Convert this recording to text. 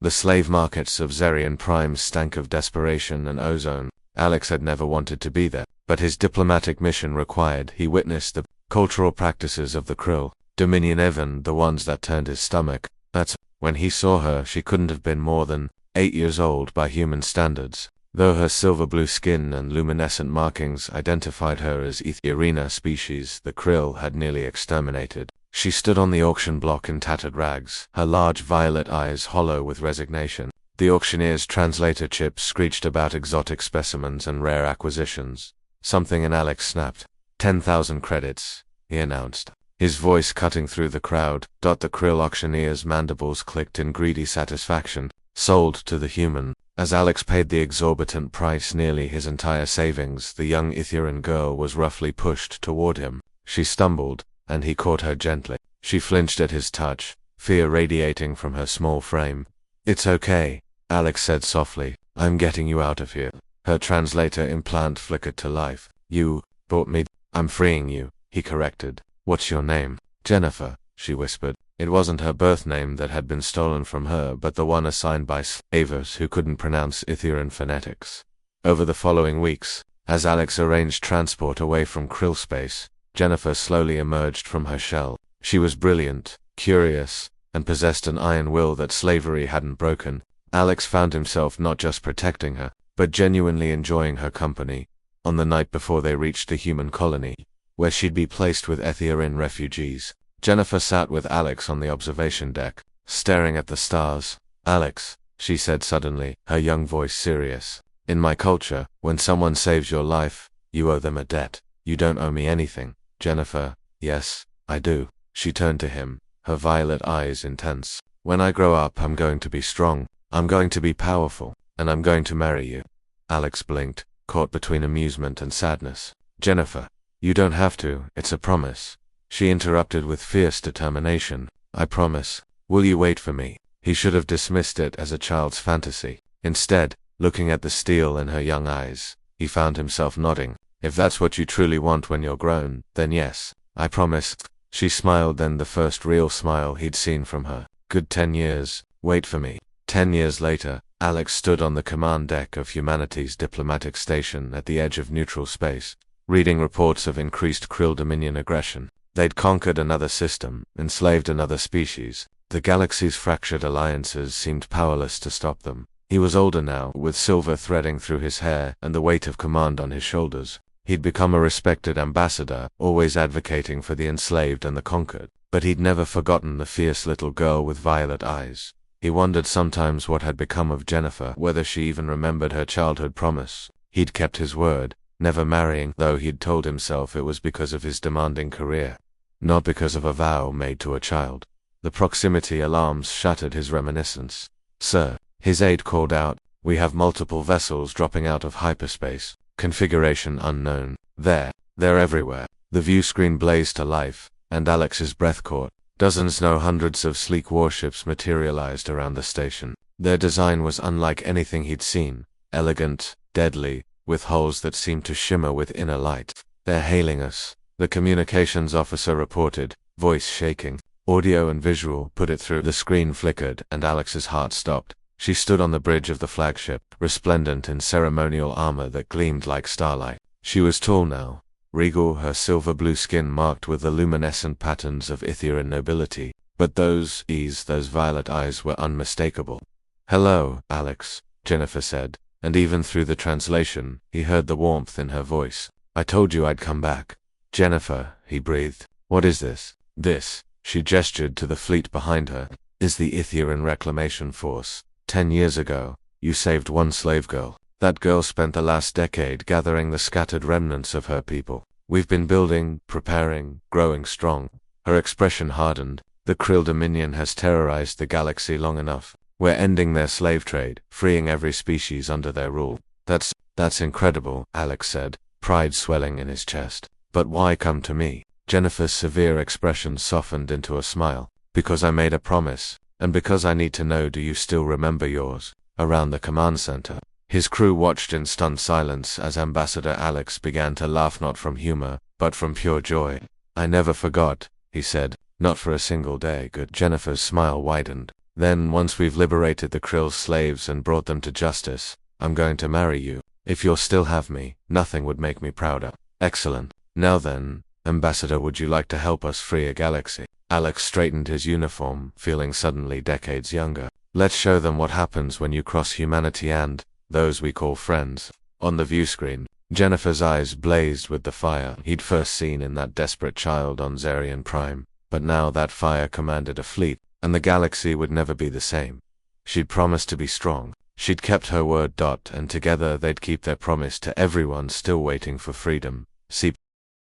The slave markets of Zerion Prime stank of desperation and ozone. Alex had never wanted to be there, but his diplomatic mission required he witnessed the cultural practices of the Krill, Dominion, even the ones that turned his stomach. That's when he saw her. She couldn't have been more than 8 years old by human standards, though her silver blue skin and luminescent markings identified her as Ethierina species the Krill had nearly exterminated. She stood on the auction block in tattered rags, her large violet eyes hollow with resignation. The auctioneer's translator chip screeched about exotic specimens and rare acquisitions. Something in Alex snapped. 10,000 credits, he announced, his voice cutting through the crowd. The Krill auctioneer's mandibles clicked in greedy satisfaction. Sold to the human. As Alex paid the exorbitant price, nearly his entire savings, the young Etherian girl was roughly pushed toward him. She stumbled, and he caught her gently. She flinched at his touch, fear radiating from her small frame. "It's okay," Alex said softly. "I'm getting you out of here." Her translator implant flickered to life. "You brought me. I'm freeing you," he corrected. "What's your name?" "Jennifer," she whispered. It wasn't her birth name that had been stolen from her, but the one assigned by slavers who couldn't pronounce Etherian phonetics. Over the following weeks, as Alex arranged transport away from Krill space, Jennifer slowly emerged from her shell. She was brilliant, curious, and possessed an iron will that slavery hadn't broken. Alex found himself not just protecting her, but genuinely enjoying her company. On the night before they reached the human colony, where she'd be placed with Etherian refugees, Jennifer sat with Alex on the observation deck, staring at the stars. "Alex," she said suddenly, her young voice serious, "in my culture, when someone saves your life, you owe them a debt. You don't owe me anything." "Jennifer, yes, I do." She turned to him, her violet eyes intense. "When I grow up, I'm going to be strong, I'm going to be powerful, and I'm going to marry you." Alex blinked, caught between amusement and sadness. "Jennifer, you don't have to, it's a promise." She interrupted with fierce determination. "I promise. Will you wait for me?" He should have dismissed it as a child's fantasy. Instead, looking at the steel in her young eyes, he found himself nodding. "If that's what you truly want when you're grown, then yes, I promise." She smiled, then the first real smile he'd seen from her. "Good 10 years. Wait for me." 10 years later, Alex stood on the command deck of humanity's diplomatic station at the edge of neutral space, reading reports of increased Krill Dominion aggression. They'd conquered another system, enslaved another species. The galaxy's fractured alliances seemed powerless to stop them. He was older now, with silver threading through his hair and the weight of command on his shoulders. He'd become a respected ambassador, always advocating for the enslaved and the conquered. But he'd never forgotten the fierce little girl with violet eyes. He wondered sometimes what had become of Jennifer, whether she even remembered her childhood promise. He'd kept his word, never marrying, though he'd told himself it was because of his demanding career, not because of a vow made to a child. The proximity alarms shattered his reminiscence. "Sir," his aide called out, "we have multiple vessels dropping out of hyperspace. Configuration unknown. They're everywhere." The view screen blazed to life, and Alex's breath caught. Dozens, no hundreds of sleek warships materialized around the station. Their design was unlike anything he'd seen. Elegant, deadly, with hulls that seemed to shimmer with inner light. "They're hailing us," the communications officer reported, voice shaking. Audio and visual put it through. The screen flickered, and Alex's heart stopped. She stood on the bridge of the flagship, resplendent in ceremonial armor that gleamed like starlight. She was tall now, regal, her silver blue skin marked with the luminescent patterns of Etherian nobility, but those violet eyes were unmistakable. "Hello, Alex," Jennifer said, and even through the translation, he heard the warmth in her voice. "I told you I'd come back." "Jennifer," he breathed. "What is this?" "This," she gestured to the fleet behind her, "is the Etherian Reclamation Force. 10 years ago, you saved one slave girl. That girl spent the last decade gathering the scattered remnants of her people. We've been building, preparing, growing strong." Her expression hardened. "The Krill Dominion has terrorized the galaxy long enough. We're ending their slave trade, freeing every species under their rule." That's incredible," Alex said, pride swelling in his chest. "But why come to me?" Jennifer's severe expression softened into a smile. "Because I made a promise, and because I need to know, do you still remember yours?" Around the command center, his crew watched in stunned silence as Ambassador Alex began to laugh, not from humor, but from pure joy. "I never forgot," he said, "not for a single day." "Good." Jennifer's smile widened. Then, once we've liberated the Krill's slaves and brought them to justice, I'm going to marry you. If you'll still have me, nothing would make me prouder. Excellent. Now then, Ambassador, would you like to help us free a galaxy? Alex straightened his uniform, feeling suddenly decades younger. Let's show them what happens when you cross humanity and those we call friends. On the view screen, Jennifer's eyes blazed with the fire he'd first seen in that desperate child on Zarian Prime. But now that fire commanded a fleet, and the galaxy would never be the same. She'd promised to be strong. She'd kept her word. And together they'd keep their promise to everyone still waiting for freedom. See